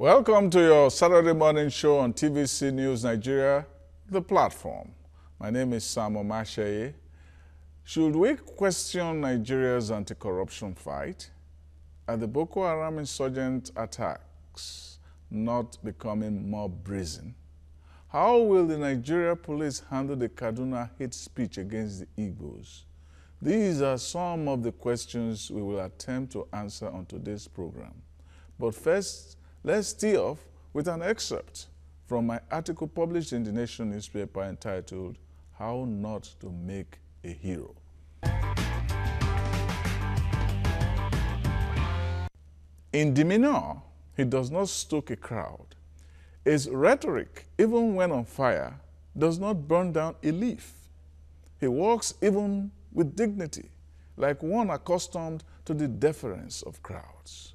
Welcome to your Saturday morning show on TVC News Nigeria, The Platform. My name is Sam Omasheye. Should we question Nigeria's anti-corruption fight? Are the Boko Haram insurgent attacks not becoming more brazen? How will the Nigeria police handle the Kaduna hate speech against the Igbos? These are some of the questions we will attempt to answer on today's program. But first, let's tee off with an excerpt from my article published in the Nation newspaper entitled, How Not to Make a Hero. In demeanor, he does not stoke a crowd. His rhetoric, even when on fire, does not burn down a leaf. He walks even with dignity, like one accustomed to the deference of crowds.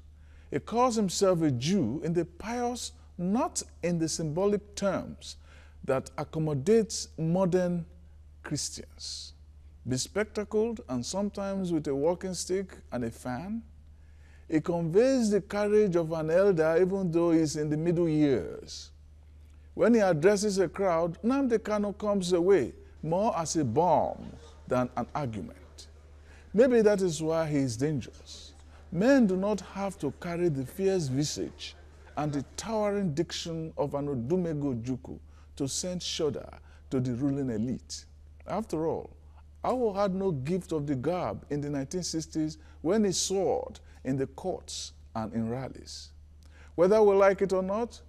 He calls himself a Jew in the pious, not in the symbolic terms that accommodates modern Christians. Bespectacled and sometimes with a walking stick and a fan, he conveys the courage of an elder even though he's in the middle years. When he addresses a crowd, Nnamdi Kanu comes away more as a bomb than an argument. Maybe that is why he is dangerous. Men do not have to carry the fierce visage and the towering diction of an Odumego Juku to send shudder to the ruling elite. After all, Awo had no gift of the gab in the 1960s when he soared in the courts and in rallies. Whether we like it or not,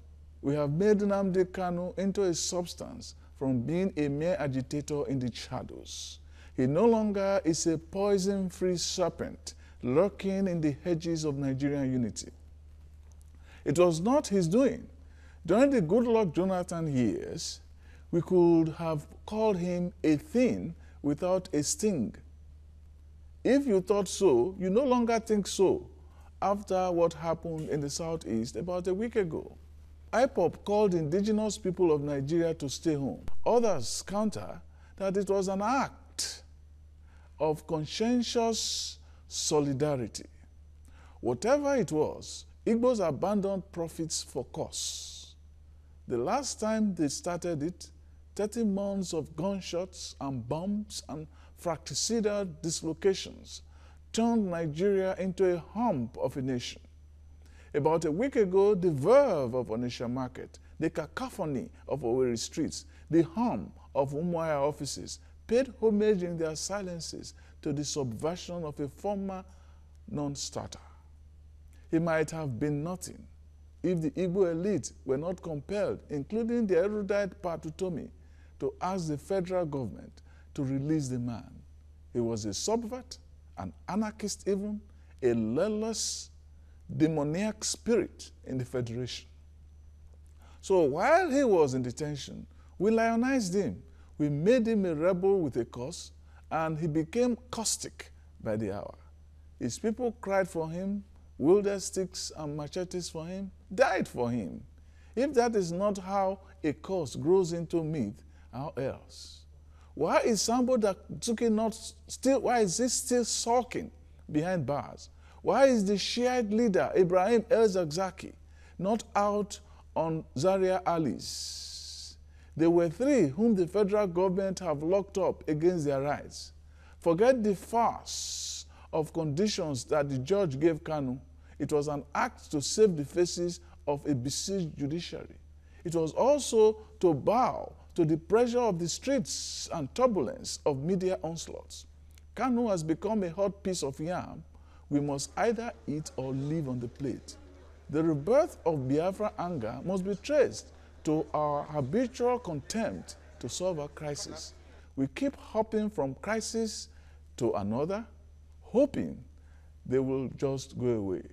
we have made Nnamdi Kanu into a substance from being a mere agitator in the shadows. He no longer is a poison-free serpent lurking in the hedges of Nigerian unity. It was not his doing. During the Goodluck Jonathan years, we could have called him a thing without a sting. If you thought so, you no longer think so after what happened in the Southeast about a week ago. IPOB called indigenous people of Nigeria to stay home. Others counter that it was an act of conscientious solidarity. Whatever it was, Igbos abandoned profits for cause. The last time they started it, 30 months of gunshots and bombs and fratricidal dislocations turned Nigeria into a hump of a nation. About a week ago, the verve of Onitsha Market, the cacophony of Owerri streets, the hum of Umuahia offices paid homage in their silences to the subversion of a former non-starter. He might have been nothing if the Igbo elite were not compelled, including the erudite Patutomi, to ask the federal government to release the man. He was a subvert, an anarchist even, a lawless, demoniac spirit in the federation. So while he was in detention, we lionized him. We made him a rebel with a cause, and he became caustic by the hour. His people cried for him, wielded sticks and machetes for him, died for him. If that is not how a cause grows into myth, how else? Why is Sambo Dasuki why is he still sulking behind bars? Why is the Shiite leader, Ibrahim El-Zakzaki, not out on Zaria alleys? There were 3 whom the federal government have locked up against their rights. Forget the farce of conditions that the judge gave Kanu. It was an act to save the faces of a besieged judiciary. It was also to bow to the pressure of the streets and turbulence of media onslaughts. Kanu has become a hot piece of yam. We must either eat or live on the plate. The rebirth of Biafra anger must be traced to our habitual contempt to solve our crisis. We keep hopping from crisis to another, hoping they will just go away.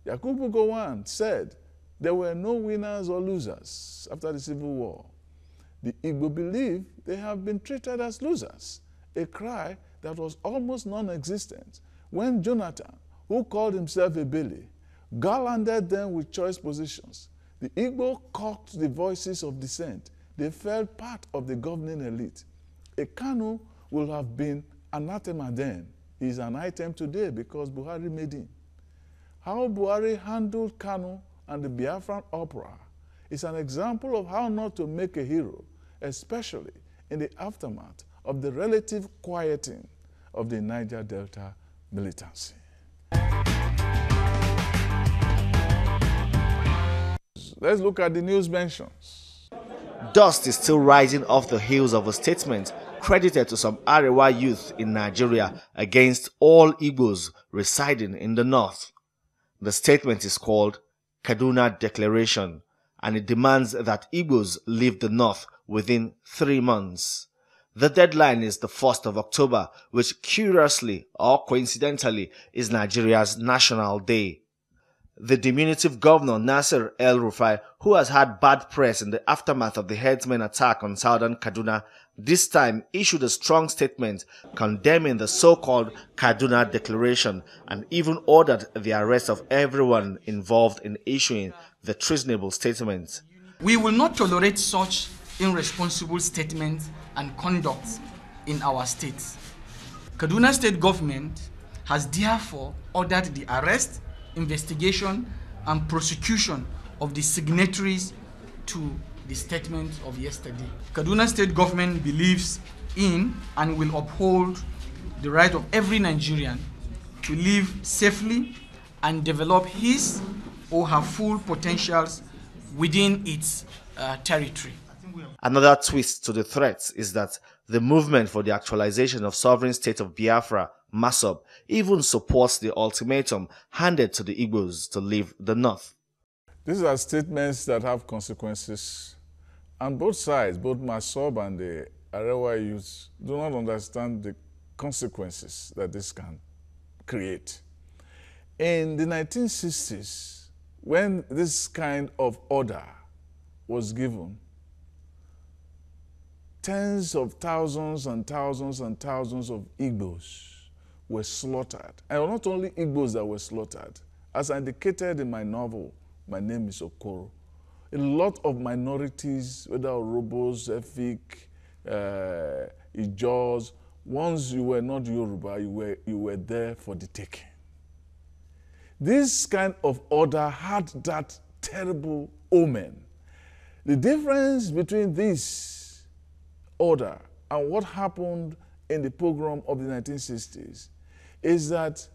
Yakubu Gowon said there were no winners or losers after the Civil War. The Igbo believe they have been treated as losers, a cry that was almost non-existent when Jonathan, who called himself a Bele, garlanded them with choice positions. The Igbo cocked the voices of dissent. They felt part of the governing elite. A Kanu will have been anathema then. He is an item today because Buhari made him. How Buhari handled Kanu and the Biafran opera is an example of how not to make a hero, especially in the aftermath of the relative quieting of the Niger Delta militancy. Let's look at the news mentions. Dust is still rising off the heels of a statement credited to some Arewa youth in Nigeria against all Igbos residing in the north. The statement is called Kaduna Declaration, and it demands that Igbos leave the north within 3 months. The deadline is the 1st of October, which curiously or coincidentally is Nigeria's National Day. The diminutive governor Nasir El-Rufai, who has had bad press in the aftermath of the herdsmen attack on southern Kaduna, this time issued a strong statement condemning the so-called Kaduna Declaration and even ordered the arrest of everyone involved in issuing the treasonable statement. We will not tolerate such irresponsible statements and conduct in our states. Kaduna State government has therefore ordered the arrest, investigation and prosecution of the signatories to the statement of yesterday. Kaduna State government believes in and will uphold the right of every Nigerian to live safely and develop his or her full potentials within its territory. Another twist to the threat is that the movement for the actualization of sovereign state of Biafra, MASOB, even supports the ultimatum handed to the Igbos to leave the north. These are statements that have consequences, and both sides, both MASOB and the Arewa youths, do not understand the consequences that this can create. In the 1960s, when this kind of order was given, tens of thousands and thousands and thousands of Igbos were slaughtered. And not only Igbos that were slaughtered. As I indicated in my novel, My Name is Okoro, a lot of minorities, whether Orobos, Efik, Ijos, once you were not Yoruba, you were there for the taking. This kind of order had that terrible omen. The difference between this order and what happened in the pogrom of the 1960s is that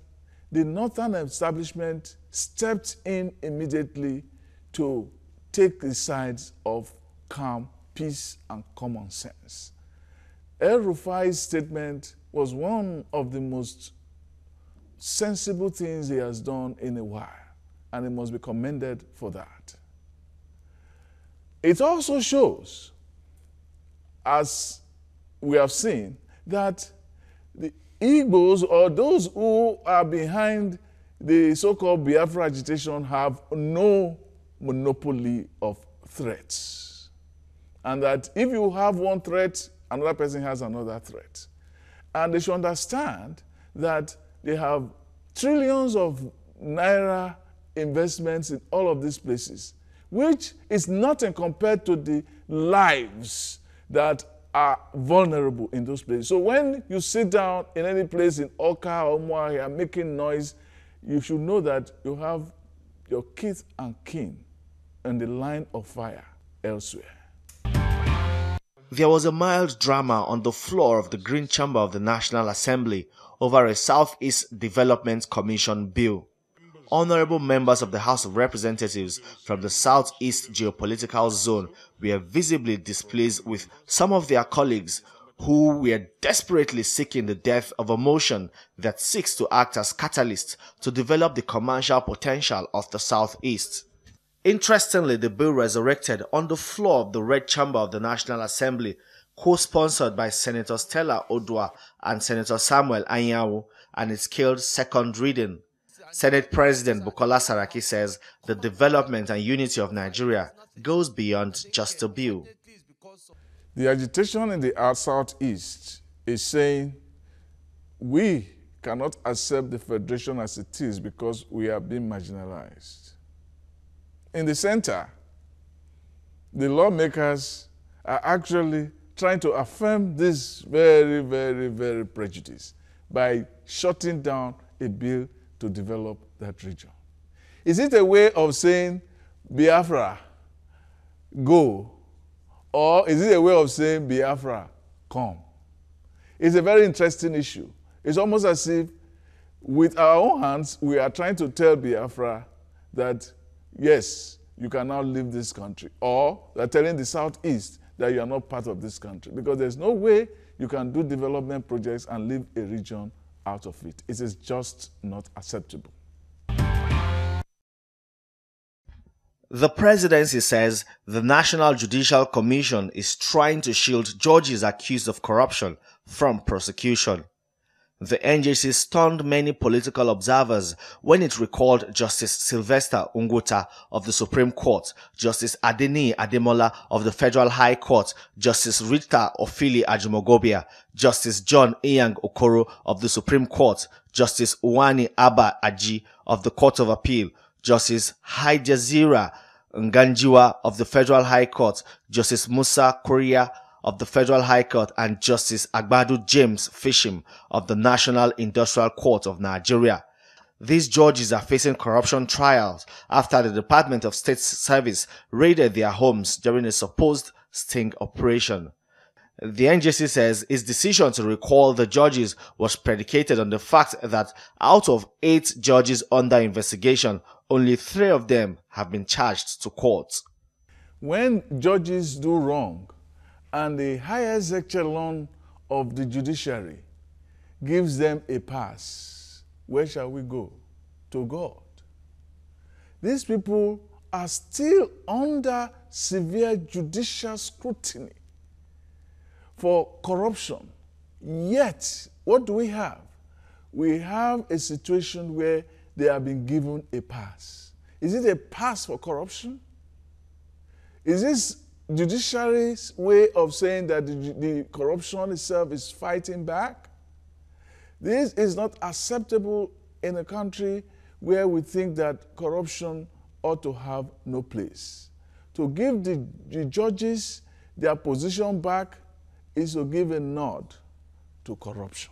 the northern establishment stepped in immediately to take the sides of calm, peace, and common sense. El-Rufai's statement was one of the most sensible things he has done in a while, and he must be commended for that. It also shows, as we have seen, that the Igbos, or those who are behind the so-called Biafra agitation, have no monopoly of threats. And that if you have one threat, another person has another threat. And they should understand that they have trillions of naira investments in all of these places, which is nothing compared to the lives that are vulnerable in those places. So when you sit down in any place in Oka or Umuahia making noise, you should know that you have your kith and kin in the line of fire elsewhere. There was a mild drama on the floor of the Green Chamber of the National Assembly over a Southeast Development Commission bill. Honorable members of the House of Representatives from the Southeast geopolitical zone were visibly displeased with some of their colleagues who were desperately seeking the death of a motion that seeks to act as catalyst to develop the commercial potential of the Southeast. Interestingly, the bill resurrected on the floor of the Red Chamber of the National Assembly, co-sponsored by Senator Stella Odua and Senator Samuel Anyanwu, and it killed second reading. Senate President Bukola Saraki says the development and unity of Nigeria goes beyond just a bill. The agitation in the Southeast is saying we cannot accept the federation as it is because we are being marginalized. In the center, the lawmakers are actually trying to affirm this very, very, very prejudice by shutting down a bill to develop that region. Is it a way of saying Biafra, go? Or is it a way of saying Biafra, come? It's a very interesting issue. It's almost as if with our own hands, we are trying to tell Biafra that, yes, you can now leave this country. Or they're telling the Southeast that you are not part of this country. Because there's no way you can do development projects and leave a region out of it. It is just not acceptable. The presidency says the National Judicial Commission is trying to shield judges accused of corruption from prosecution. The NJC stunned many political observers when it recalled Justice Sylvester Ungwuta of the Supreme Court, Justice Adeniyi Ademola of the Federal High Court, Justice Rita Ofili Ajumogobia, Justice John Iyang Okoro of the Supreme Court, Justice Uwani Abba Aji of the Court of Appeal, Justice Haijazira Nganjiwa of the Federal High Court, Justice Musa Korea of the Federal High Court, and Justice Agbadu James Fishim of the National Industrial Court of Nigeria. These judges are facing corruption trials after the Department of State Service raided their homes during a supposed sting operation. The NJC says its decision to recall the judges was predicated on the fact that out of 8 judges under investigation, only 3 of them have been charged to court. When judges do wrong and the highest echelon of the judiciary gives them a pass, where shall we go? To God. These people are still under severe judicial scrutiny for corruption. Yet, what do we have? We have a situation where they have been given a pass. Is it a pass for corruption? Is this judiciary's way of saying that the corruption itself is fighting back? This is not acceptable in a country where we think that corruption ought to have no place. To give the judges their position back is to give a nod to corruption.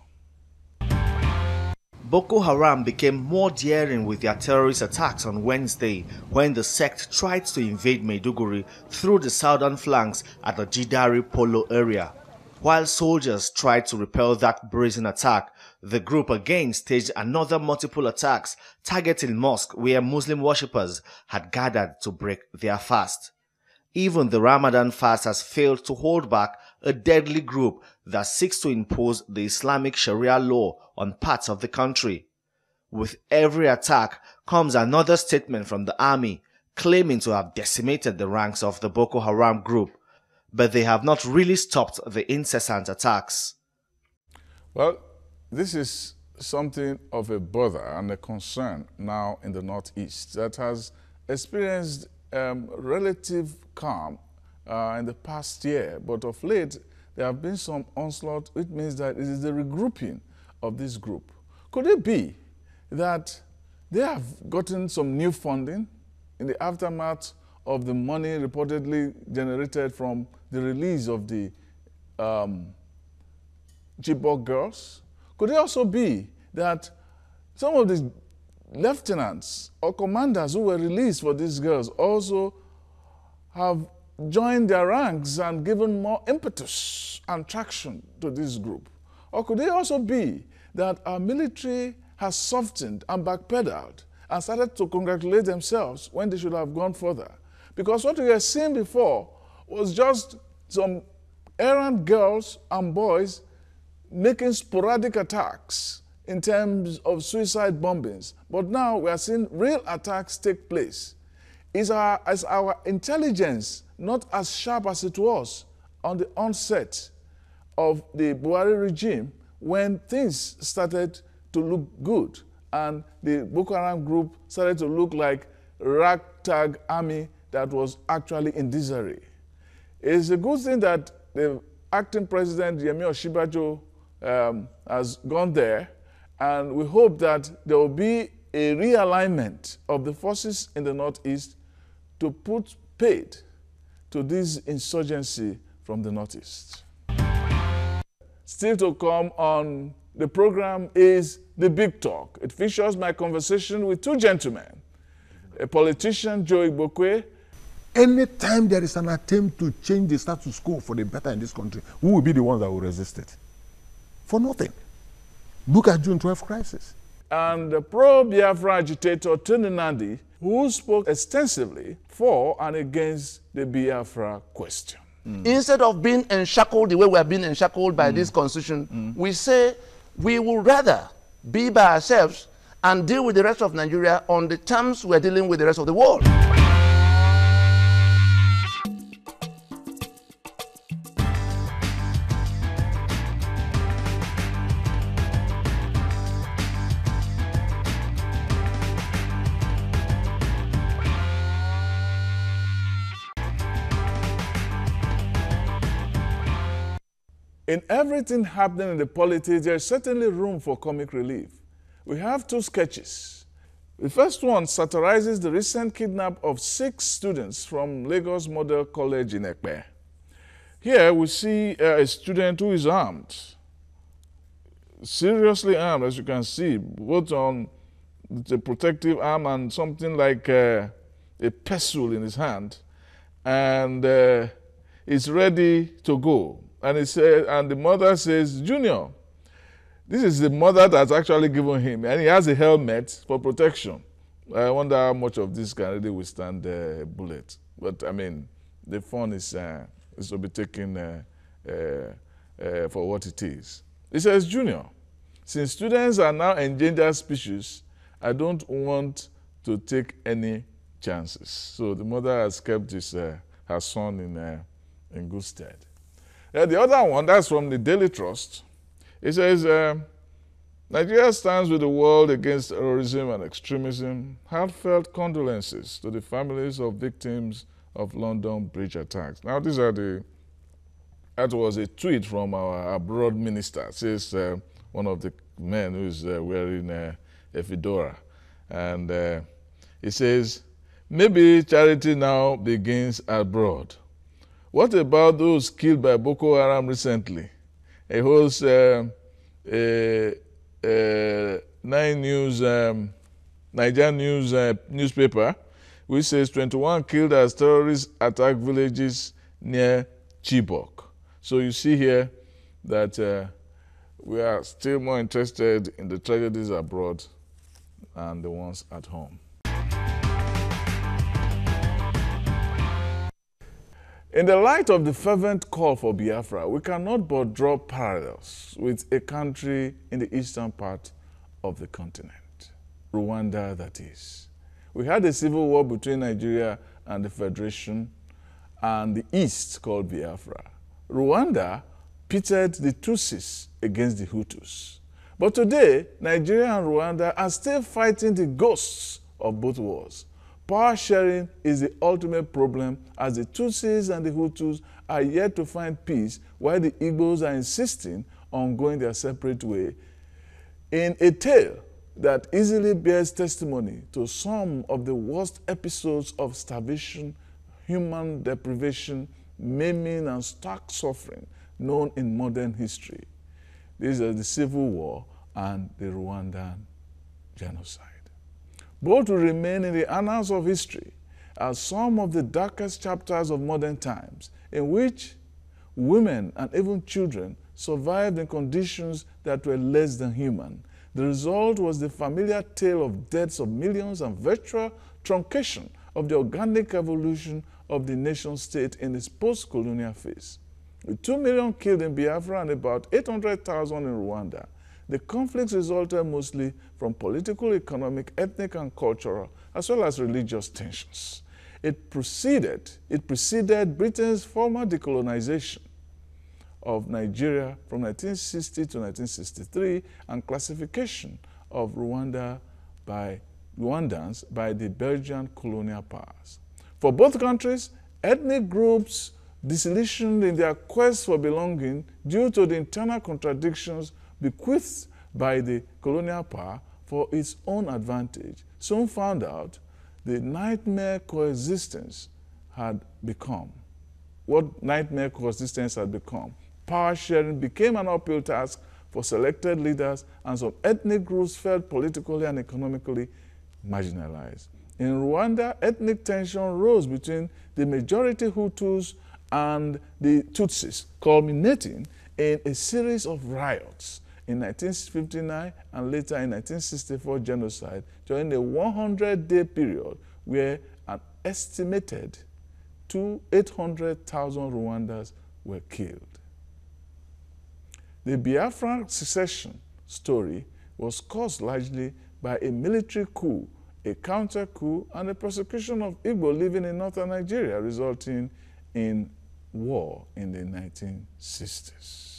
Boko Haram became more daring with their terrorist attacks on Wednesday when the sect tried to invade Maiduguri through the southern flanks at the Jidari Polo area. While soldiers tried to repel that brazen attack, the group again staged another multiple attacks targeting mosques where Muslim worshippers had gathered to break their fast. Even the Ramadan fast has failed to hold back a deadly group that seeks to impose the Islamic Sharia law on parts of the country. With every attack comes another statement from the army claiming to have decimated the ranks of the Boko Haram group, but they have not really stopped the incessant attacks. Well, this is something of a bother and a concern now in the Northeast that has experienced relative calm in the past year, but of late there have been some onslaught, which means that it is the regrouping of this group. Could it be that they have gotten some new funding in the aftermath of the money reportedly generated from the release of the Chibok girls? Could it also be that some of the lieutenants or commanders who were released for these girls also have joined their ranks and given more impetus and traction to this group? Or could it also be that our military has softened and backpedaled and started to congratulate themselves when they should have gone further? Because what we had seen before was just some errant girls and boys making sporadic attacks in terms of suicide bombings. But now we are seeing real attacks take place. Is our intelligence not as sharp as it was on the onset of the Buhari regime when things started to look good and the Boko Haram group started to look like a ragtag army that was actually in disarray? It's a good thing that the acting president, Yemi Osinbajo, has gone there, and we hope that there will be a realignment of the forces in the Northeast to put paid to this insurgency from the Northeast. Still to come on the program is The Big Talk. It features my conversation with 2 gentlemen, a politician, Joe Igbokwe. Anytime there is an attempt to change the status quo for the better in this country, we will be the ones that will resist it. For nothing. Look at June 12 crisis. And the pro-Biafra agitator Tony Nnadi, who spoke extensively for and against the Biafra question. Instead of being enshackled the way we are being enshackled by this constitution, we say we would rather be by ourselves and deal with the rest of Nigeria on the terms we're dealing with the rest of the world. In everything happening in the politics, there is certainly room for comic relief. We have two sketches. The first one satirizes the recent kidnap of 6 students from Lagos Model College in Ekpe. Here we see a student who is armed, seriously armed, as you can see, both on the protective arm and something like a pestle in his hand, and is ready to go. And he said, and the mother says, "Junior," this is the mother that's actually given him, and he has a helmet for protection. I wonder how much of this can really withstand a bullet. But I mean, the fun is to be taken for what it is. He says, "Junior, since students are now endangered species, I don't want to take any chances." So the mother has kept her son in good stead. The other one, that's from the Daily Trust. It says, "Nigeria stands with the world against terrorism and extremism. Heartfelt condolences to the families of victims of London bridge attacks." Now, that was a tweet from our abroad minister. It says one of the men who's wearing a fedora. And he says, "Maybe charity now begins abroad. What about those killed by Boko Haram recently?" A host Niger News newspaper, which says 21 killed as terrorists attack villages near Chibok. So you see here that we are still more interested in the tragedies abroad than the ones at home. In the light of the fervent call for Biafra, we cannot but draw parallels with a country in the eastern part of the continent, Rwanda, that is. We had a civil war between Nigeria and the Federation and the East called Biafra. Rwanda pitted the Tutsis against the Hutus. But today, Nigeria and Rwanda are still fighting the ghosts of both wars. Power sharing is the ultimate problem, as the Tutsis and the Hutus are yet to find peace while the Igbos are insisting on going their separate way, in a tale that easily bears testimony to some of the worst episodes of starvation, human deprivation, maiming, and stark suffering known in modern history. These are the Civil War and the Rwandan genocide. Both will remain in the annals of history as some of the darkest chapters of modern times, in which women and even children survived in conditions that were less than human. The result was the familiar tale of deaths of millions and virtual truncation of the organic evolution of the nation-state in its post-colonial phase. With 2 million killed in Biafra and about 800,000 in Rwanda, the conflicts resulted mostly from political, economic, ethnic, and cultural, as well as religious tensions. It preceded Britain's former decolonization of Nigeria from 1960 to 1963 and classification of Rwandans by the Belgian colonial powers. For both countries, ethnic groups disillusioned in their quest for belonging due to the internal contradictions bequeathed by the colonial power for its own advantage, soon found out the nightmare coexistence had become. What nightmare coexistence had become. Power sharing became an uphill task for selected leaders, and some ethnic groups felt politically and economically marginalized. In Rwanda, ethnic tension rose between the majority Hutus and the Tutsis, culminating in a series of riots in 1959 and later in 1964 genocide during a 100-day period where an estimated 800,000 Rwandans were killed. The Biafran secession story was caused largely by a military coup, a counter coup, and the persecution of Igbo living in northern Nigeria, resulting in war in the 1960s.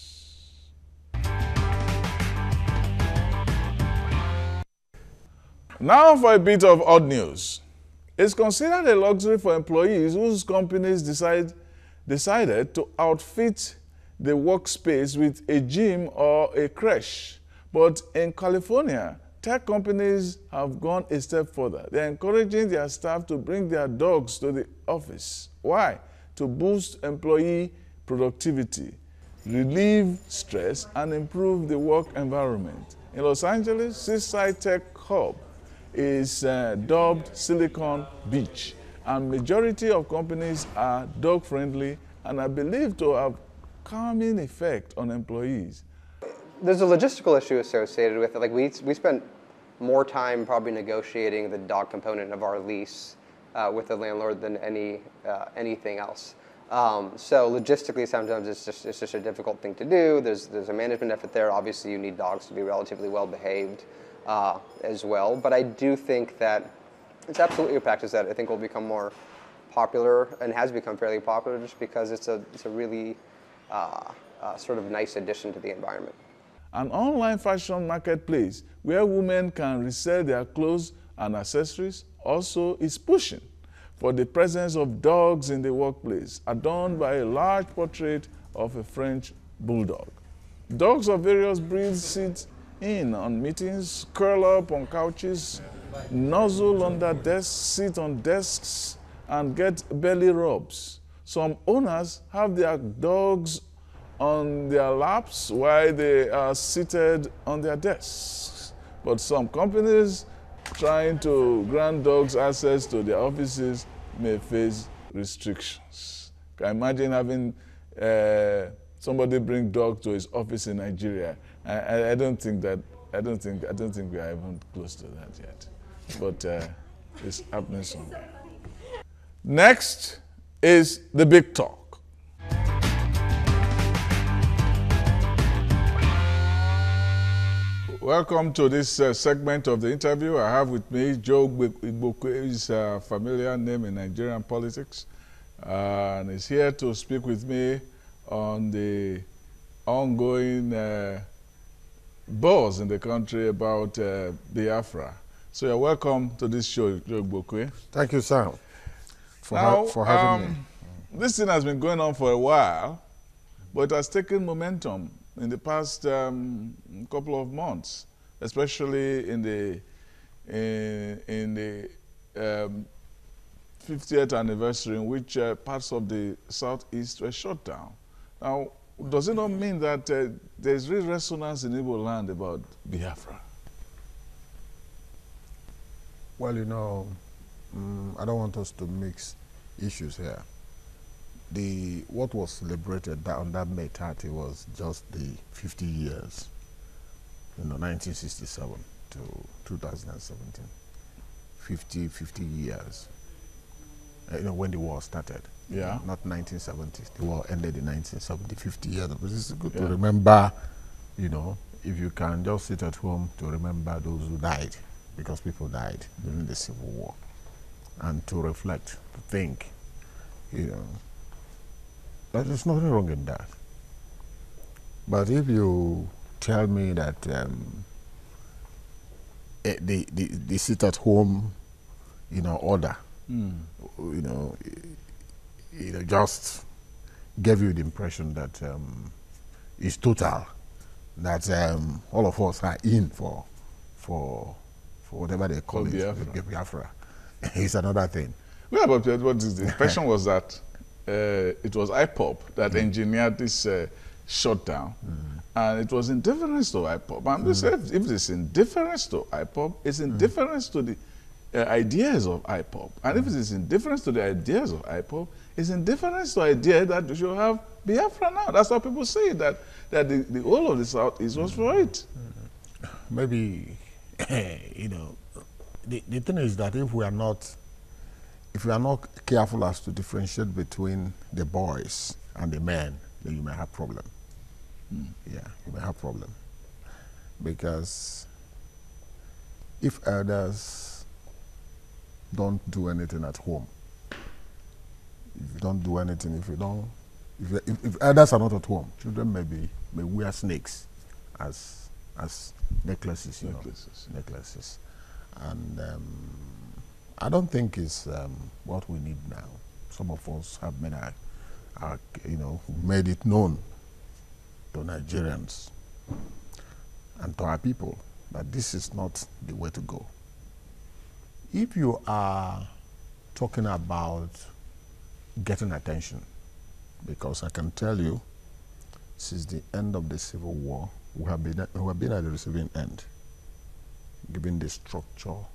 Now for a bit of odd news. It's considered a luxury for employees whose companies decided to outfit the workspace with a gym or a creche. But in California, tech companies have gone a step further. They're encouraging their staff to bring their dogs to the office. Why? To boost employee productivity, relieve stress, and improve the work environment. In Los Angeles, Seaside Tech Hub is dubbed Silicon Beach, and majority of companies are dog-friendly and are believed to have calming effect on employees. There's a logistical issue associated with it. Like we spent more time probably negotiating the dog component of our lease with the landlord than anything else. So logistically, sometimes it's just a difficult thing to do. There's a management effort there. Obviously, you need dogs to be relatively well behaved as well. But I do think that it's absolutely a practice that I think will become more popular and has become fairly popular just because it's a really sort of nice addition to the environment. An online fashion marketplace where women can resell their clothes and accessories also is pushing for the presence of dogs in the workplace, adorned by a large portrait of a French bulldog. Dogs of various breeds sit in on meetings, curl up on couches, nuzzle under desks, sit on desks, and get belly rubs. Some owners have their dogs on their laps while they are seated on their desks. But some companies trying to grant dogs access to their offices may face restrictions. Can you imagine having somebody bring dog to his office in Nigeria? I don't think we are even close to that yet. But it's happening somewhere. Next is the big talk. Welcome to this segment of the interview. I have with me Joe Igbokwe, is a familiar name in Nigerian politics, and is here to speak with me on the ongoing buzz in the country about Biafra. So you're welcome to this show, Joe Igbokwe. Thank you, Sam, for having me. This thing has been going on for a while, but it has taken momentum in the past couple of months, especially in the 50th anniversary, in which parts of the southeast were shut down. Now, does it not mean that there's real resonance in Igbo land about Biafra? Well, you know, I don't want us to mix issues here. What was celebrated on that May 30 was just the 50 years, 1967 to 2017. 50 years, when the war started. Yeah. Not 1970. The war ended in 1970, 50 years. But it's good to remember, if you can just sit at home to remember those who died, because people died during the Civil War, and to reflect, to think, there's nothing wrong in that. But if you tell me that the sit at home, order, just gave you the impression that it's total, that all of us are in for whatever they call it, Biafra. It's another thing. Yeah, but what is the impression was that it was IPOB that engineered this shutdown, and it was indifference to IPOB. And if it's indifference to IPOB, it's indifference to the ideas of IPOB. And if it is indifference to the ideas of IPOB, it's indifference to the idea that we should have Biafra now. That's how people say that the whole of the South is was for it. Maybe, you know, the thing is that if we are not careful as to differentiate between the boys and the men, then you may have problem. Yeah, you may have problem. Because if elders don't do anything at home, if you don't do anything, if elders are not at home, children may wear snakes as necklaces, necklaces. And I don't think it's what we need now. Some of us have made it known to Nigerians and to our people that this is not the way to go. If you are talking about getting attention, because I can tell you, since the end of the Civil War, we have been at the receiving end, given the structures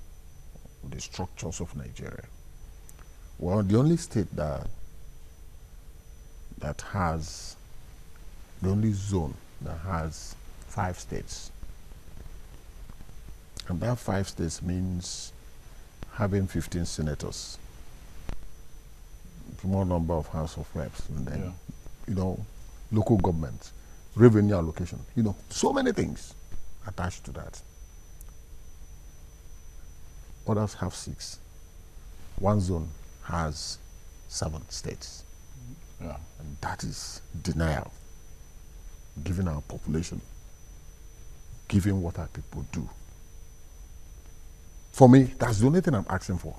of Nigeria. Well, the only state that has, the only zone that has 5 states. And that 5 states means having 15 senators, small number of House of Reps, and then, local government, revenue allocation, so many things attached to that. Others have 6. One zone has 7 states. Yeah. And that is denial, given our population, given what our people do. For me, that's the only thing I'm asking for.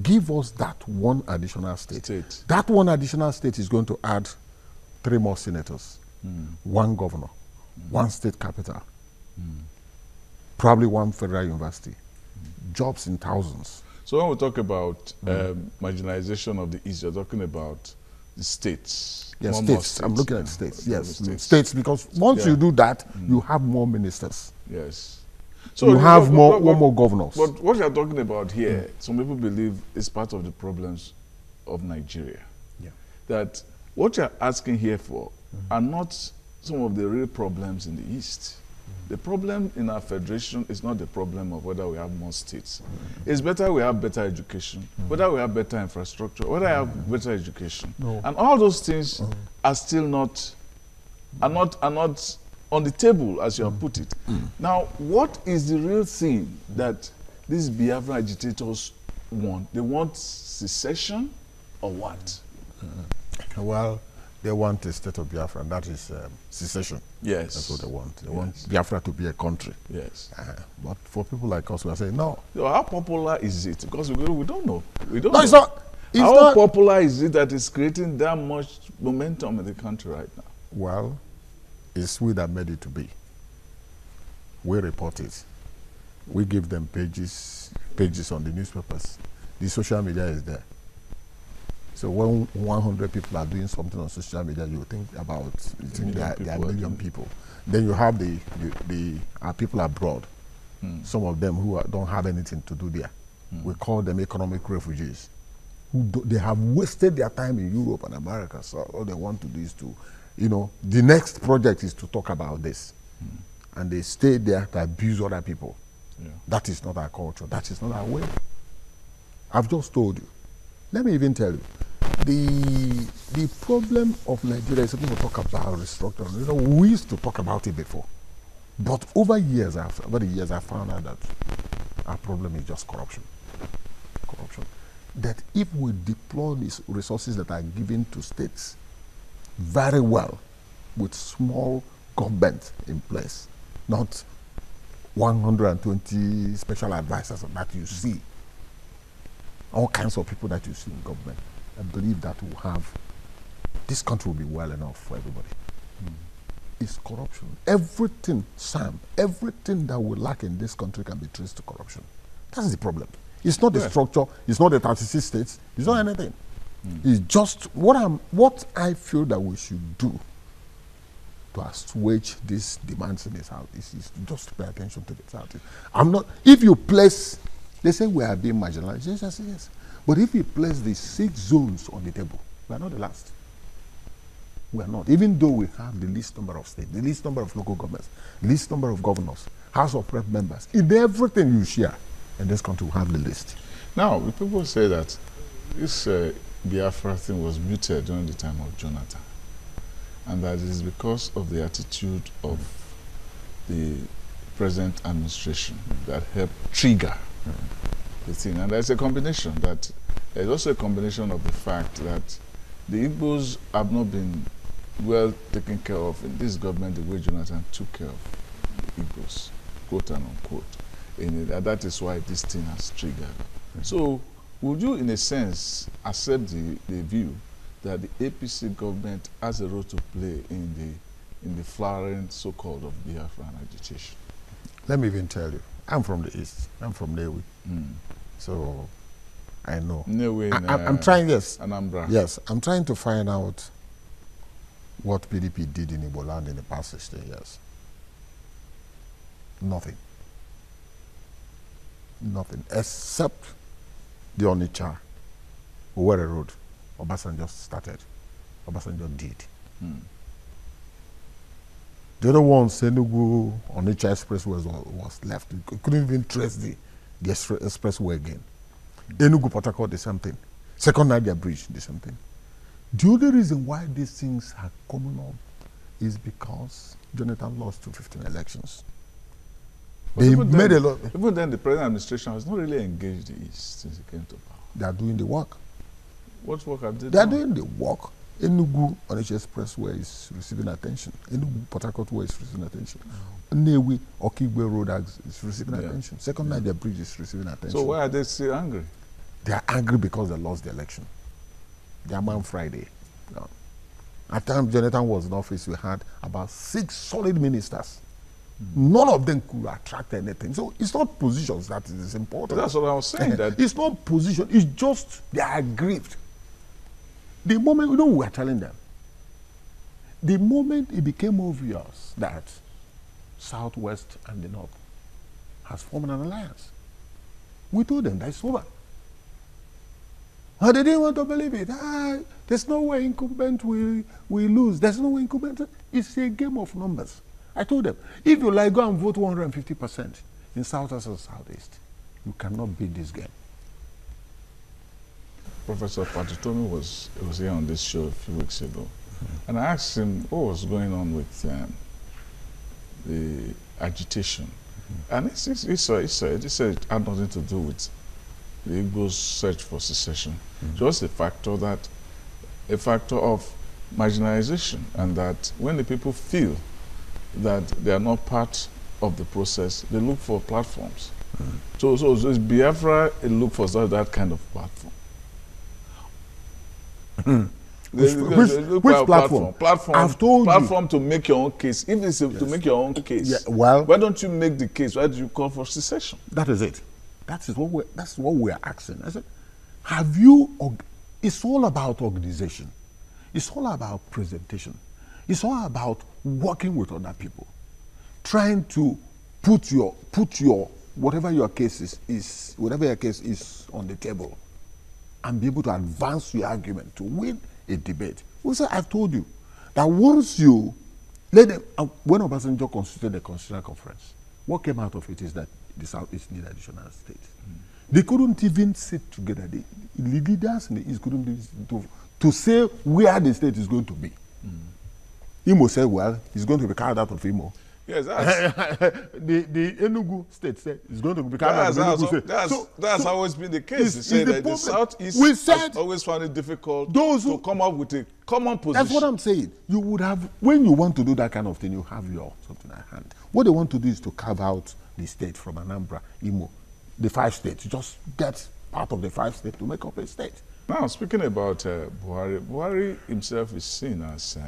Give us that one additional state. That one additional state is going to add 3 more senators, 1 governor, 1 state capital, probably 1 federal university, jobs in thousands. So when we talk about marginalization of the East, you're talking about the states. Yes, states. I'm looking at states. Yes, states, because once you do that, you have more ministers. Yes. So you have more governors. But what you're talking about here, some people believe is part of the problems of Nigeria. Yeah. That what you're asking here for are not some of the real problems in the East. The problem in our federation is not the problem of whether we have more states. It's better we have better education, whether we have better infrastructure, whether we have better education. And all those things are still not on the table, as you have put it. Now, what is the real thing that these Biafra agitators want? They want secession or what? Well, they want a state of Biafra, and that is secession. Yes. That's what they want. They want Biafra to be a country. Yes. But for people like us, we are saying no. So how popular is it? Because we don't know. We don't know. It's not. How popular is it that it's creating that much momentum in the country right now? Well, it's we that made it to be. We report it. We give them pages on the newspapers. The social media is there. So when 100 people are doing something on social media, you think there are a million people. Then you have our people abroad. Some of them who don't have anything to do there. We call them economic refugees. They have wasted their time in Europe and America. So all they want to do is to, the next project is to talk about this. And they stay there to abuse other people. Yeah. That is not our culture. That is not our way. I've just told you. Let me even tell you, the problem of Nigeria is people talk about restructuring. We used to talk about it before. But over the years, I found out that our problem is just corruption. Corruption. That if we deploy these resources that are given to states very well, with small government in place, not 120 special advisors that you see, all kinds of people that you see in government, I believe that this country will be well enough for everybody. It's corruption. Everything, Sam, everything that we lack in this country can be traced to corruption. That's the problem. It's not the structure, it's not the 36 states, it's not anything. It's just what I feel that we should do to assuage these demands in this house is just to pay attention to this house. If you place They say we are being marginalized. Yes, I say yes. But if we place the 6 zones on the table, we are not the last. We are not. Even though we have the least number of states, the least number of local governments, the least number of governors, House of Rep members, in everything you share, in this country we have the list. Now, people say that this Biafra thing was muted during the time of Jonathan, and that it is because of the attitude of the present administration that helped trigger the thing. And there's a combination that, there's also a combination of the fact that the Igbos have not been well taken care of in this government the way Jonathan took care of the Igbos, quote and unquote. And that is why this thing has triggered. So, would you, in a sense, accept the view that the APC government has a role to play in the flowering, so-called, of Biafran agitation? Let me even tell you, I'm from the East. I'm from Newi. So, I know. Newi I'm trying, yes. Anambra. Yes, I'm trying to find out what PDP did in Igbo land in the past 16 years. Nothing. Nothing, except the Onitsha, Owerri Road, Obasanjo started. Obasanjo did. The other one, Enugu Onitsha Expressway was left. You couldn't even trace the expressway again. Enugu Port Harcourt, the same thing. Second Niger Bridge, the same thing. The only reason why these things are coming up is because Jonathan lost 215 elections. They made a lot. Even then, the present administration has not really engaged the East since it came to power. They are doing the work. What work have they done? They are doing the work. Enugu Onitsha Expressway is receiving attention. Enugu Port Harcourt Way is receiving attention. Newi Okigwe Road is receiving attention. Second Niger Bridge is receiving attention. So why are they still angry? They are angry because they lost the election. They are Man Friday. No. At the time Jonathan was in office, we had about 6 solid ministers. None of them could attract anything. So it's not positions that is important. But that's what I was saying. That it's not position. It's just they are aggrieved. The moment, we were telling them, the moment it became obvious that Southwest and the North has formed an alliance, we told them that it's over. And they didn't want to believe it. There's no way incumbent will lose. There's no way incumbent. It's a game of numbers. I told them, if you like, go and vote 150% in Southwest and Southeast. You cannot beat this game. Professor Patutomi was here on this show a few weeks ago, and I asked him what was going on with the agitation, and he said it had nothing to do with the Igbos' search for secession, just a factor of marginalization, and that when the people feel that they are not part of the process, they look for platforms. So is Biafra a look for that kind of platform? Which platform? I've told platform to make your own case. If it's to make your own case, well, why don't you make the case? Why do you call for secession? That is it. That's what we're asking. I said, have you? It's all about organization. It's all about presentation. It's all about working with other people, trying to put your whatever your case is on the table, and be able to advance your argument to win a debate. Also, I've told you that once you let them, when Obasanjo constituted the Constitutional Conference, what came out of it is that the Southeast need additional states. They couldn't even sit together. The leaders in the East couldn't to say where the state is going to be. Imo said, well, it's going to be carried out of Imo. Yes, that's the Enugu state said it's going to be carried out of Enugu state. That's always been the case. They say that the Southeast has always found it difficult to come up with a common position. That's what I'm saying. You would have, when you want to do that kind of thing, you have your something at hand. What they want to do is to carve out the state from Anambra, Imo, the 5 states. Just get part of the 5 states to make up a state. Now, speaking about Buhari himself is seen as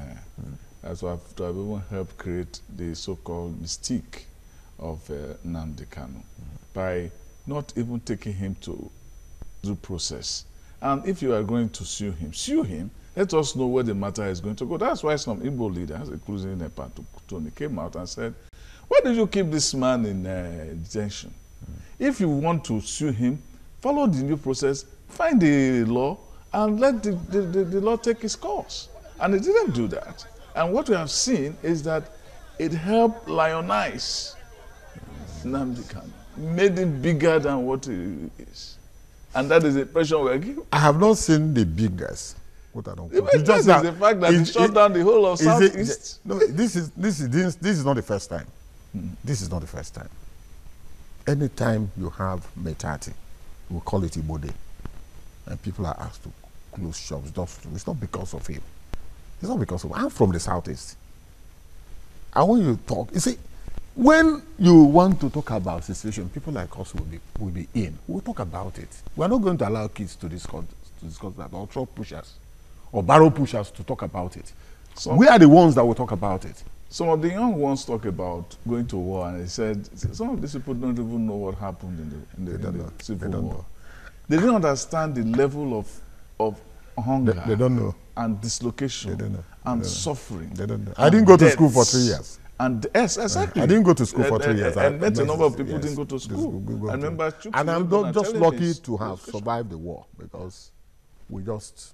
to have even helped create the so-called mystique of Nnamdi Kanu by not even taking him to due process. And if you are going to sue him, let us know where the matter is going to go. That's why some Igbo leaders, including Tony, came out and said, why did you keep this man in detention? If you want to sue him, follow the new process, find the law, and let the law take its course. And it didn't do that. And what we have seen is that it helped lionize Nnamdi Kanu, made him bigger than what he is. And that is the impression we're giving. I have not seen the biggest. What I don't The biggest is the fact that it shut down the whole of Southeast. No, this is not the first time. This is not the first time. Anytime you have Metati, we call it Igbo Day, and people are asked to close shops, it's not because of him. It's not because of him. I'm from the Southeast. I want you to talk. You see, when you want to talk about the situation, people like us will be in. We'll talk about it. We're not going to allow kids to discuss that, or truck pushers, or barrel pushers to talk about it. We are the ones that will talk about it. Some of the young ones talk about going to war, and they said some of these people don't even know what happened in the Civil War. They don't understand the level of hunger. They don't know. And dislocation and suffering. They don't know. I didn't go to school for 3 years. And yes, exactly. I didn't go to school for 3 years. I met a number of people who didn't go to school. I remember, and I'm just lucky to have survived the war, because we just,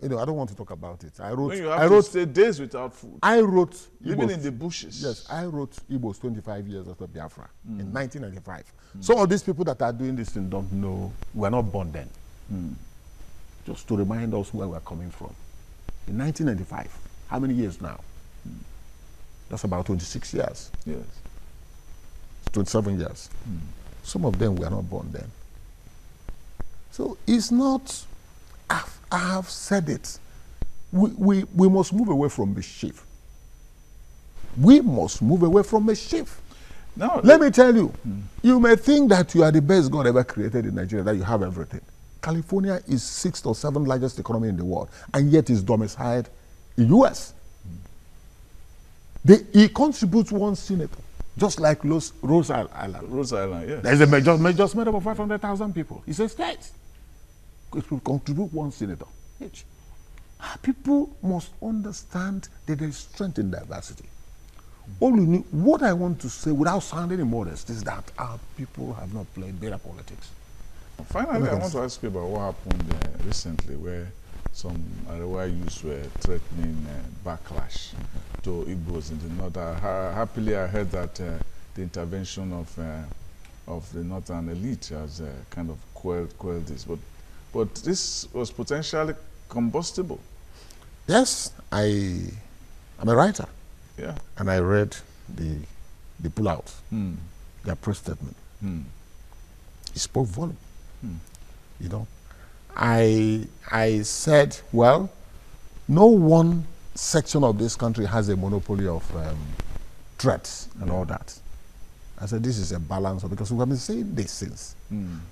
I don't want to talk about it. I wrote to stay days without food. I wrote living in the bushes. Yes, I wrote Igbos 25 years after Biafra in 1995. Some of these people that are doing this thing don't know we are not born then. Just to remind us where we're coming from. In 1995, how many years now? That's about 26 years. Yes. 27 years. Some of them were not born then. So it's not, I have said it. We must move away from mischief. We must move away from mischief. Now, let me tell you, you may think that you are the best God ever created in Nigeria, that you have everything. California is 6th or 7th largest economy in the world, and yet is domiciled in the US. He contributes one senator, just like Rose Island. Rose Island, yes. There's a major made up of 500,000 people. It's a state. It will contribute one senator each. People must understand that there is strength in diversity. What I want to say, without sounding immodest, is that our people have not played better politics. Finally, I want to ask you about what happened recently, where some Arewa youths were threatening backlash to Igbos in the north. Happily, I heard that the intervention of the northern elite has kind of quelled this. But this was potentially combustible. Yes, I'm a writer. Yeah. And I read the pullout, their press statement. It spoke volume. I said, well, no one section of this country has a monopoly of threats and all that. I said, this is a balance, because we have been saying this since.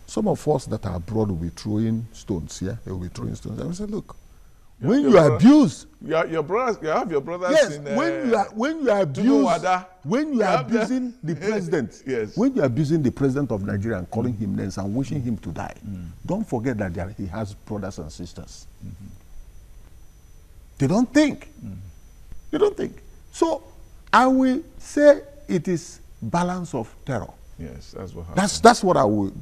Some of us that are abroad will be throwing stones, yeah? They will be throwing stones. And we said, look, when you are abused, you have your brothers yes, in when you are abused, when you are abusing the president, yes. When you are abusing the president of Nigeria and calling him names and wishing him to die, don't forget that he has brothers and sisters. They don't think. They don't think. So I will say it is balance of terror. Yes, that's what happened. That's what I would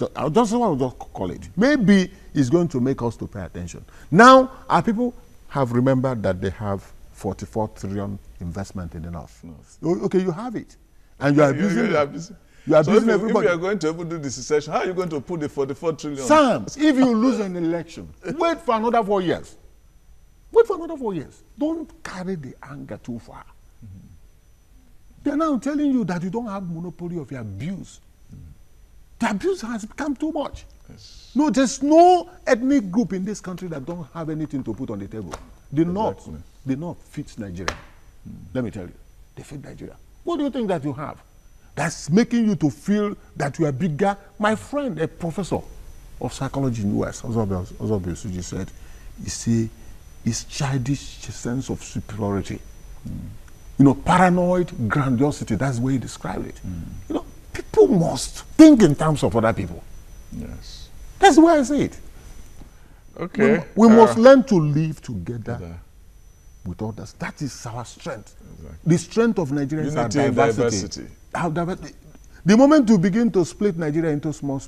just call it. Maybe it's going to make us to pay attention. Now, our people have remembered that they have 44 trillion investment in the north. Okay, you have it, and you are abusing it. You are abusing everybody. If you are going to do the secession, how are you going to put the 44 trillion? Sam, if you lose an election, wait for another 4 years. Wait for another 4 years. Don't carry the anger too far. They are now telling you that you don't have monopoly of your abuse. The abuse has become too much. Yes. No, there's no ethnic group in this country that don't have anything to put on the table. The North fits Nigeria. Let me tell you, they fit Nigeria. What do you think that you have that's making you to feel that you are bigger? My friend, a professor of psychology in the US, Ozobe Suji, said, you see, it's childish sense of superiority. Paranoid grandiosity, that's the way he described it. People must think in terms of other people. Yes. That's the way I say it. Okay. We must learn to live together with others. That is our strength. Exactly. The strength of Nigeria is our diversity. Our diversity. The moment you begin to split Nigeria into small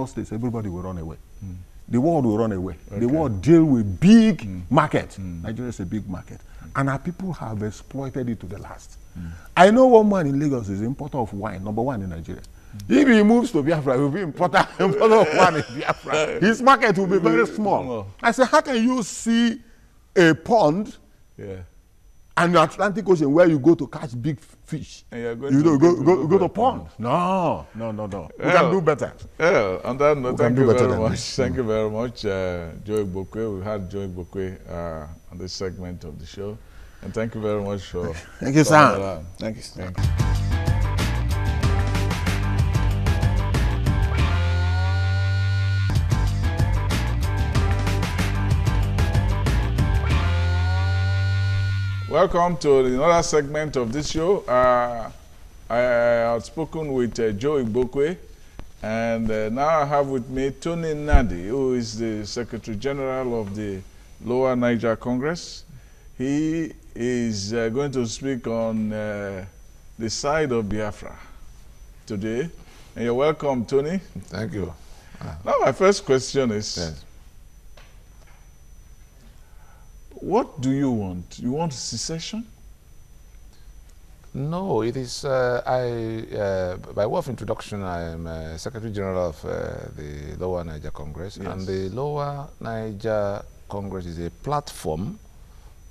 states, everybody will run away. The world will run away. Okay. The world deal with big market. Nigeria is a big market. And our people have exploited it to the last. I know one man in Lagos is importer of wine, #1 in Nigeria. If he moves to Biafra, he will be importer of wine in Biafra. His market will be very small. I said, how can you see a pond and the Atlantic Ocean where you go to catch big fish? And you're going go to pond. No. We can do better. Yeah, on that note, thank you very much. Thank you very much, Joe Igbokwe. We had Joe Igbokwe on this segment of the show. And thank you very much for Thank you, sir. Thank you. Welcome to another segment of this show. I have spoken with Joe Igbokwe, and now I have with me Tony Nnadi, who is the Secretary General of the Lower Niger Congress. He is going to speak on the side of Biafra today. And you're welcome, Tony. Thank you. Now my first question is, what do you want? You want secession? No, it is, by way of introduction, I am Secretary General of the Lower Niger Congress. Yes. And the Lower Niger Congress is a platform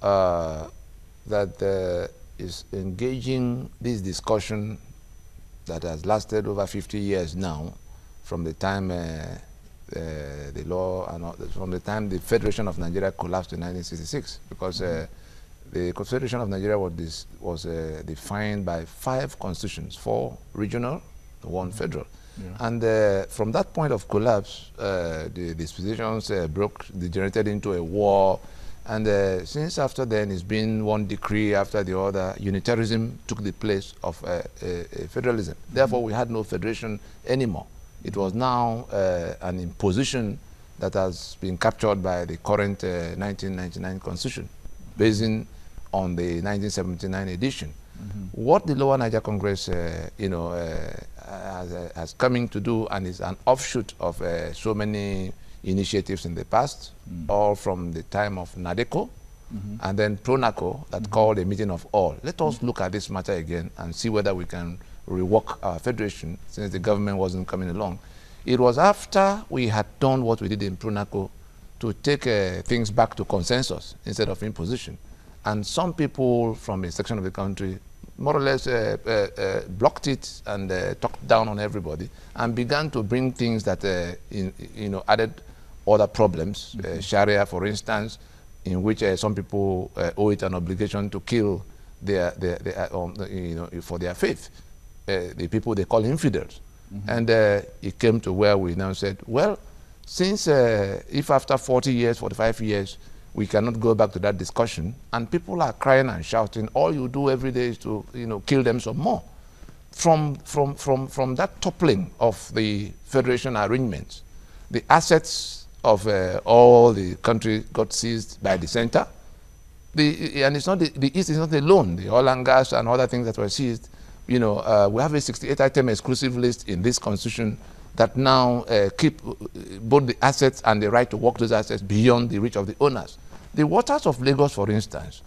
that is engaging this discussion that has lasted over 50 years now, from the time from the time the Federation of Nigeria collapsed in 1966, because the Confederation of Nigeria was defined by 5 constitutions, 4 regional, 1 federal. Yeah. And from that point of collapse, the dispositions degenerated into a war. And since after then, it's been one decree after the other. Unitarianism took the place of federalism. Therefore, we had no federation anymore. It was now an imposition that has been captured by the current 1999 Constitution, based on the 1979 edition. What the Lower Niger Congress, has coming to do, and is an offshoot of so many initiatives in the past, all from the time of NADECO, and then PRONACO, that called a meeting of all. Let us look at this matter again and see whether we can rework our federation, since the government wasn't coming along. It was after we had done what we did in PRONACO to take things back to consensus instead of imposition. And some people from a section of the country more or less blocked it and talked down on everybody, and began to bring things that added other problems. Sharia, for instance, in which some people owe it an obligation to kill for their faith, the people they call infidels. And it came to where we now said, well, since if after 40 years, 45 years, we cannot go back to that discussion, and people are crying and shouting, all you do every day is to kill them some more. From that toppling of the federation arrangements, the assets of all the country got seized by the center. And it's not the East is not alone. The oil and gas and other things that were seized. We have a 68-item exclusive list in this constitution that now keep both the assets and the right to work those assets beyond the reach of the owners. The waters of Lagos, for instance,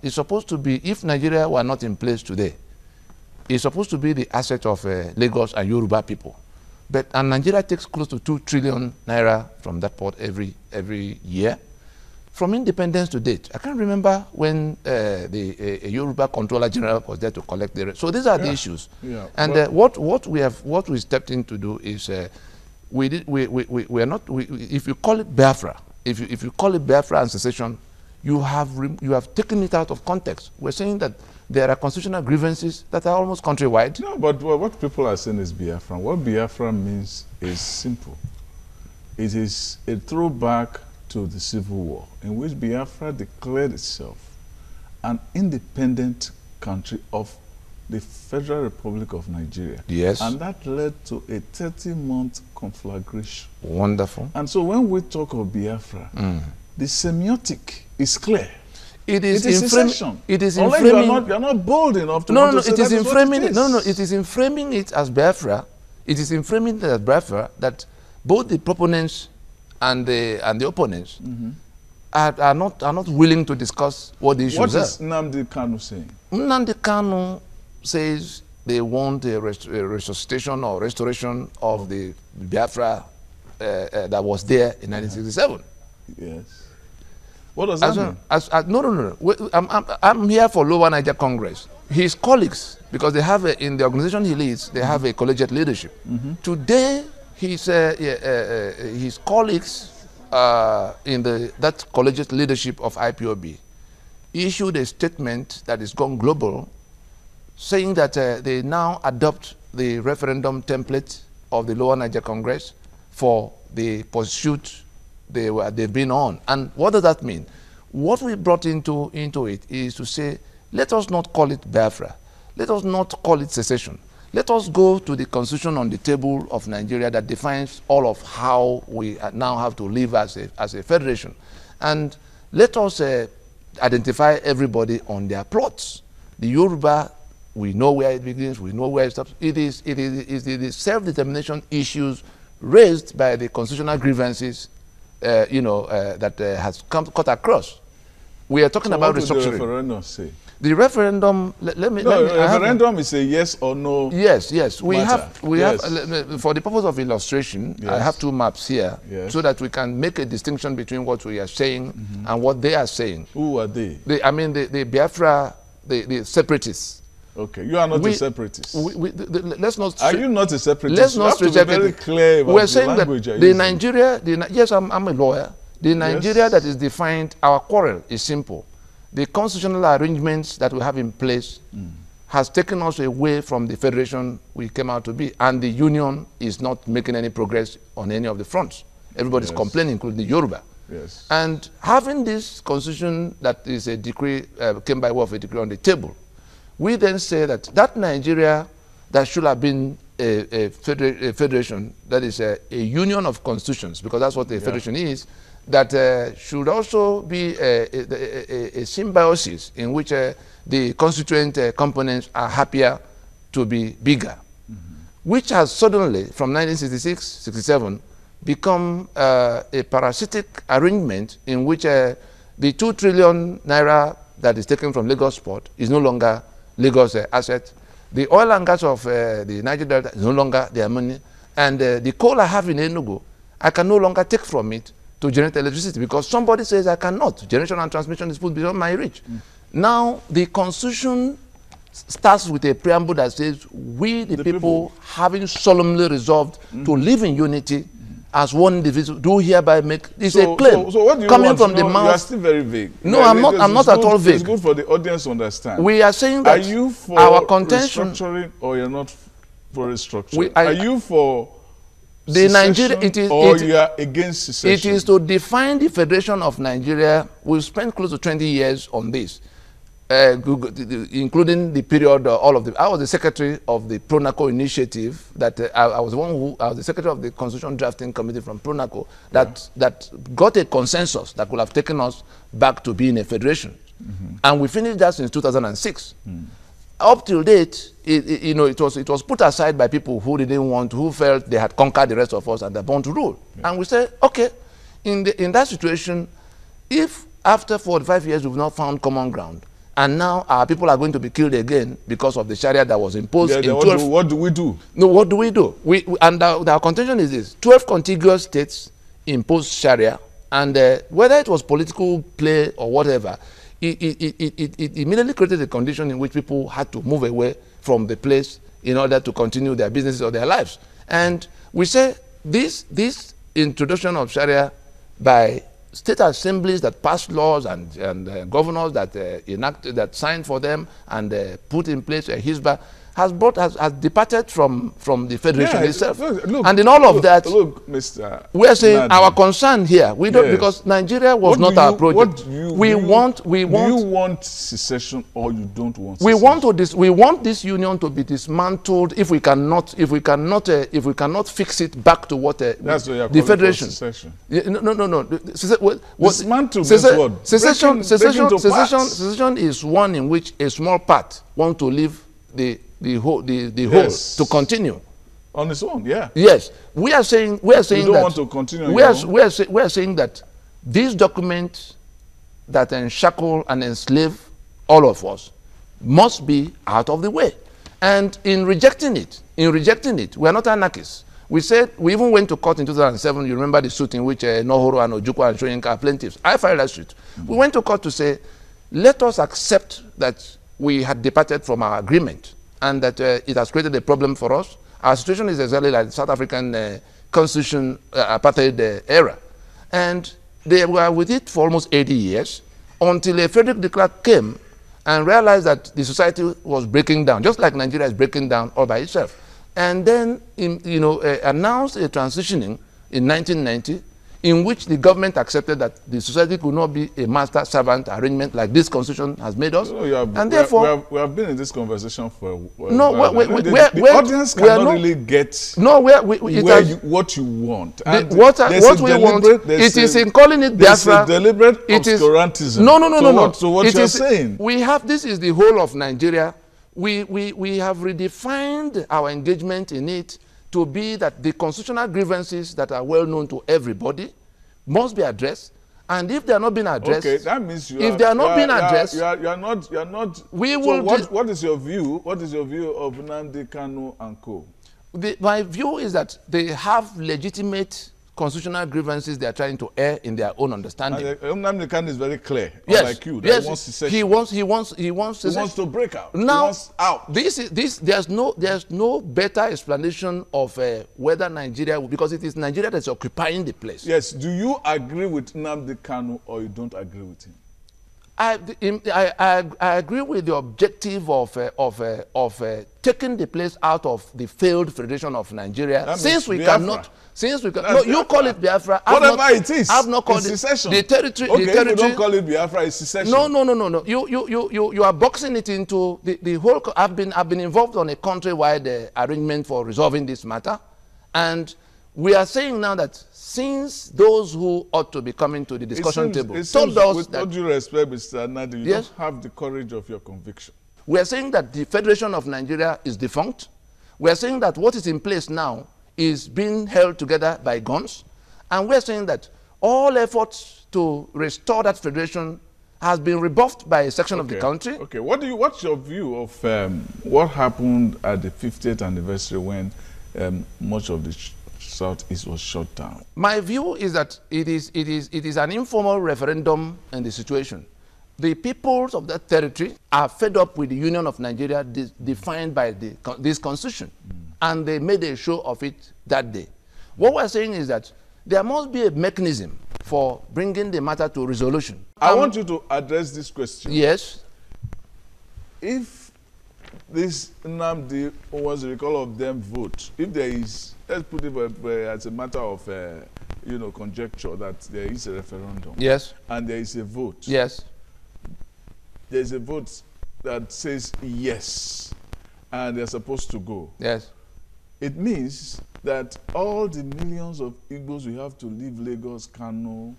is supposed to be, if Nigeria were not in place today, it's supposed to be the asset of Lagos and Yoruba people. And Nigeria takes close to 2 trillion naira from that port every year. From independence to date, I can't remember when the Yoruba Controller General was there to collect the rest. So these are the issues. Yeah. And what we stepped in to do is if you call it Biafra, if you call it Biafra and secession, you have taken it out of context. We're saying that there are constitutional grievances that are almost countrywide. No, but what people are saying is Biafra. What Biafra means is simple. It is a throwback to the Civil War, in which Biafra declared itself an independent country of the Federal Republic of Nigeria. Yes. And that led to a 30-month conflagration. Wonderful. And so when we talk of Biafra, the semiotic is clear. It is secession. It is Unless inframing. you're not bold enough to No, want no, to it say is that inframing. what it No, no, is. it is inframing it as Biafra. It is inframing it as Biafra that both the proponents and the opponents are not willing to discuss what the issues are. What is Nnamdi Kanu saying? Nnamdi Kanu says they want a resuscitation or restoration of the Biafra that was there in 1967. Yes. What does that mean? No. I'm here for Lower Niger Congress. His colleagues, because they have in the organization he leads, they have a collegiate leadership. Today, his colleagues in that collegiate leadership of IPOB issued a statement that is gone global, saying that they now adopt the referendum template of the Lower Niger Congress for the pursuit they've been on. And what does that mean? What we brought into it is to say, let us not call it Biafra. Let us not call it secession. Let us go to the constitution on the table of Nigeria that defines all of how we now have to live as a federation. And let us identify everybody on their plots. The Yoruba, we know where it begins, we know where it stops. It is the self-determination issues raised by the constitutional grievances that has cut across. We are talking about restructuring. What would the referendum say? The referendum. Referendum is a yes or no. Yes. We matter. have for the purpose of illustration. Yes. I have two maps here, Yes. so that we can make a distinction between what we are saying and what they are saying. Who are they? The Biafra, the separatists. Okay, you are not a separatist. Let's not. Are you not a separatist? Let's you not have to be very clear about We're saying the language that you're the using. Nigeria. Yes, I'm a lawyer. The Nigeria that is defined, our quarrel is simple. The constitutional arrangements that we have in place has taken us away from the federation we came out to be, and the union is not making any progress on any of the fronts. Everybody's complaining, including the Yoruba. Yes. And having this constitution that is a decree, came by way of a decree on the table, we then say that Nigeria that should have been a federation, that is a union of constitutions, because that's what a federation is, that should also be a symbiosis in which the constituent components are happier to be bigger, which has suddenly, from 1966-67, become a parasitic arrangement in which the 2 trillion naira that is taken from Lagos Port is no longer Lagos asset. The oil and gas of the Niger Delta is no longer their money. And the coal I have in Enugu, I can no longer take from it to generate electricity because somebody says I cannot. Generation and transmission is put beyond my reach. Now, the constitution starts with a preamble that says, we, the people, having solemnly resolved to live in unity as one individual, do hereby make, it's a claim so what do you coming want from to the know? mouth. You are still very vague. No, I'm not at all vague. It's good for the audience to understand. We are saying that are you for our contention, restructuring or you're not for restructuring? Are you for the Nigeria, or you are against secession? It is to define the Federation of Nigeria. We've spent close to 20 years on this, including the period, all of the. I was the secretary of the PRONACO initiative. That I was the one who I was the secretary of the Constitution Drafting Committee from PRONACO. That got a consensus that could have taken us back to being a federation, and we finished that since 2006. Up till date, it was put aside by people who didn't want, who felt they had conquered the rest of us and they're born to rule. And we said, okay, in that situation, if after 45 years we've not found common ground, and now our people are going to be killed again because of the Sharia that was imposed in 12... What do we do? No, what do we do? And our contention is this: 12 contiguous states imposed Sharia, and whether it was political play or whatever, it immediately created a condition in which people had to move away from the place in order to continue their businesses or their lives. And we say this introduction of Sharia by state assemblies that passed laws and governors that enacted, that signed for them and put in place a Hizbah, has departed from the federation itself. Look, and in all of that, look, Mr. we are saying Nnadi, our concern here, we don't, because Nigeria was not our project. We want do you want secession or you don't want secession? we want this union to be dismantled if we cannot fix it back to what that's what you're the federation. Secession. Yeah, no. Dismantle means what? Secession is one in which a small part want to leave the whole to continue on its own. Yeah. Yes, we are saying you don't want to continue. We are saying that these documents that enshackle and enslave all of us must be out of the way. And in rejecting it, we are not anarchists. We even went to court in 2007. You remember the suit in which Nohoro and Ojukwu and Soyinka are plaintiffs. I filed that suit. We went to court to say, let us accept that we had departed from our agreement and that it has created a problem for us. Our situation is exactly like the South African constitution apartheid era. And they were with it for almost 80 years until a Frederick de Klerk came and realized that the society was breaking down, just like Nigeria is breaking down all by itself. And then, announced a transitioning in 1990 in which the government accepted that the society could not be a master-servant arrangement like this constitution has made us. And therefore, we have been in this conversation for a while. No, the audience cannot really get what you want. What we want, it is in calling it Biafra. It's a deliberate obscurantism. No. So what you're saying. This is the whole of Nigeria. We have redefined our engagement in it to be that the constitutional grievances that are well known to everybody must be addressed, and if they are not being addressed, okay, that means you if they are not being addressed, you are not. We so will. What is your view? What is your view of Nnamdi Kanu and co? My view is that they have legitimate constitutional grievances they are trying to air in their own understanding. Nnamdi Kanu is very clear. Yes, like you, yes. He wants to break out. Now, he wants out. There's no better explanation of whether Nigeria, because it is Nigeria that's occupying the place. Yes. Do you agree with Nnamdi Kanu or you don't agree with him? I agree with the objective of taking the place out of the failed Federation of Nigeria. Since we cannot. No, you call it Biafra. Whatever it is. I've not called it secession. The territory. Okay, the territory. If you don't call it Biafra, it's secession. No. You are boxing it into the whole. I've been involved on a countrywide arrangement for resolving this matter, and we are saying now that since those who ought to be coming to the discussion table told us with that, all due respect, Mr. Nnadi, you yes, don't have the courage of your conviction. We are saying that the Federation of Nigeria is defunct. We are saying that what is in place now is being held together by guns. And we are saying that all efforts to restore that federation has been rebuffed by a section of the country. Okay, what's your view of what happened at the 50th anniversary when much of the Southeast was shut down? My view is that it is an informal referendum in the situation. The peoples of that territory are fed up with the Union of Nigeria defined by this constitution. And they made a show of it that day. What we're saying is that there must be a mechanism for bringing the matter to resolution. I want you to address this question. Yes. If this Nnamdi, was the recall of them vote, if there is, let's put it as a matter of conjecture that there is a referendum. Yes. And there is a vote. Yes. There is a vote that says yes, and they're supposed to go. Yes. It means that all the millions of Igbos we have to leave Lagos, Kano,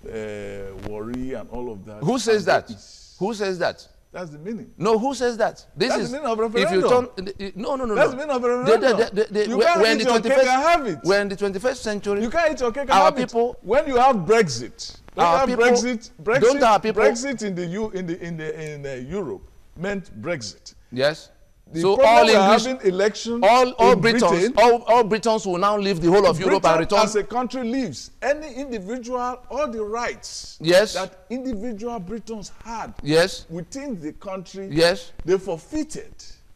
Warri, and all of that. Who says that? Who says that? That's the meaning. No, who says that? That's the meaning of referendum. If you turn, no. That's the meaning of referendum. You can't eat your cake and have it. We're in the 21st century. You can't eat your cake and our have people, it. When you have Brexit, Brexit in Europe meant Brexit. Yes. So all having elections, all Britons will now leave the whole of Europe and return. As a country leaves, any individual, all the rights that individual Britons had within the country, they forfeited.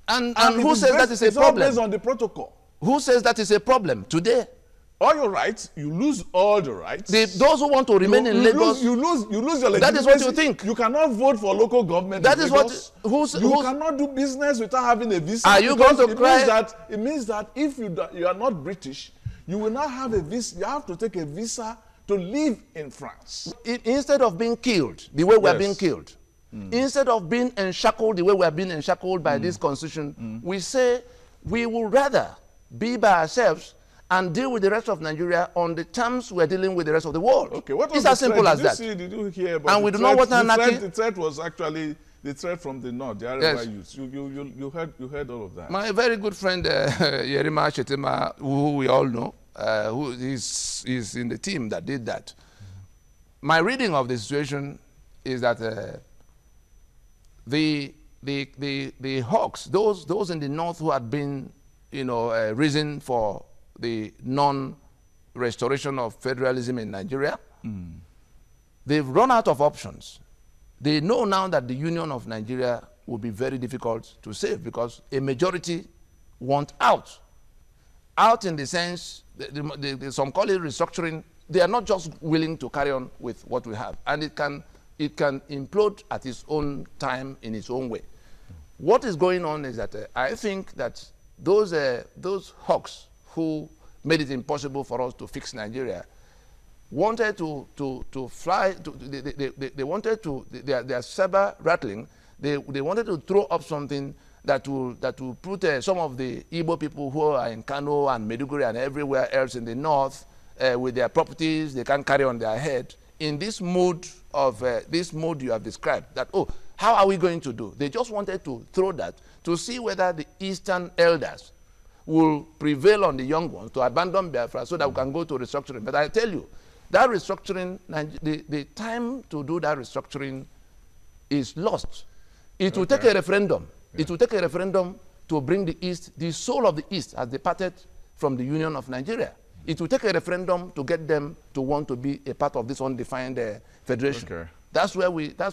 And who says that is a problem? Based on the protocol. Who says that is a problem today? all your rights, you lose all the rights. Those who want to remain in Lagos, you lose your legitimacy. that is what you think. You cannot vote for local government. That is what. You cannot do business without having a visa. Are you going to cry? It means that if you are not British, you will not have a visa. You have to take a visa to live in France. Instead of being killed the way we are being killed, instead of being enshackled the way we are being enshackled by this constitution, we say we would rather be by ourselves and deal with the rest of Nigeria on the terms we're dealing with the rest of the world. Okay, what was it's as simple as that. Did you hear about and we do not want anarchy. The threat was actually the threat from the north, the Arewa youth. You heard all of that. My very good friend Yerima Shetima, who we all know, who is in the team that did that. My reading of the situation is that the hawks, those in the north who had been, reason for the non-restoration of federalism in Nigeria, they've run out of options. They know now that the union of Nigeria will be very difficult to save because a majority want out. Out in the sense, some call it restructuring. They are not just willing to carry on with what we have. And it can implode at its own time in its own way. What is going on is that I think that those hawks who made it impossible for us to fix Nigeria wanted to fly. They wanted to. Their saber rattling. They wanted to throw up something that will put some of the Igbo people who are in Kano and Maiduguri and everywhere else in the north with their properties they can't carry on their head in this mode you have described. That how are we going to do? They just wanted to throw that to see whether the Eastern elders will prevail on the young ones to abandon Biafra so that we can go to restructuring. But I tell you, that restructuring, the time to do that restructuring is lost. It will take a referendum. It will take a referendum to bring the East, the soul of the East has departed from the Union of Nigeria. It will take a referendum to get them to want to be a part of this undefined federation. Okay. That's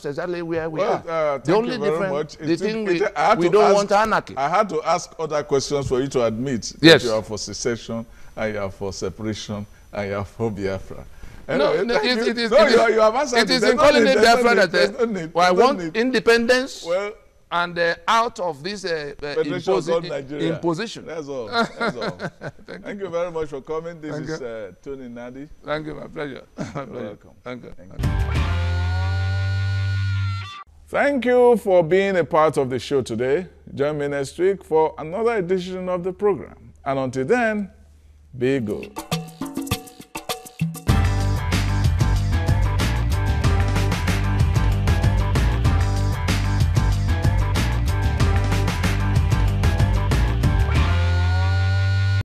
exactly where we are. The only difference, the thing we don't want anarchy. I had to ask other questions for you to admit that you are for secession, and you are for separation, and you are for Biafra. Anyway, you have answered. It is in calling it Biafra that I want independence and out of this imposition. That's all. That's all. Thank you very much for coming. This is Tony Nnadi. Thank you, my pleasure. Welcome. Thank you. Thank you for being a part of the show today. Join me next week for another edition of the program. And until then, be good.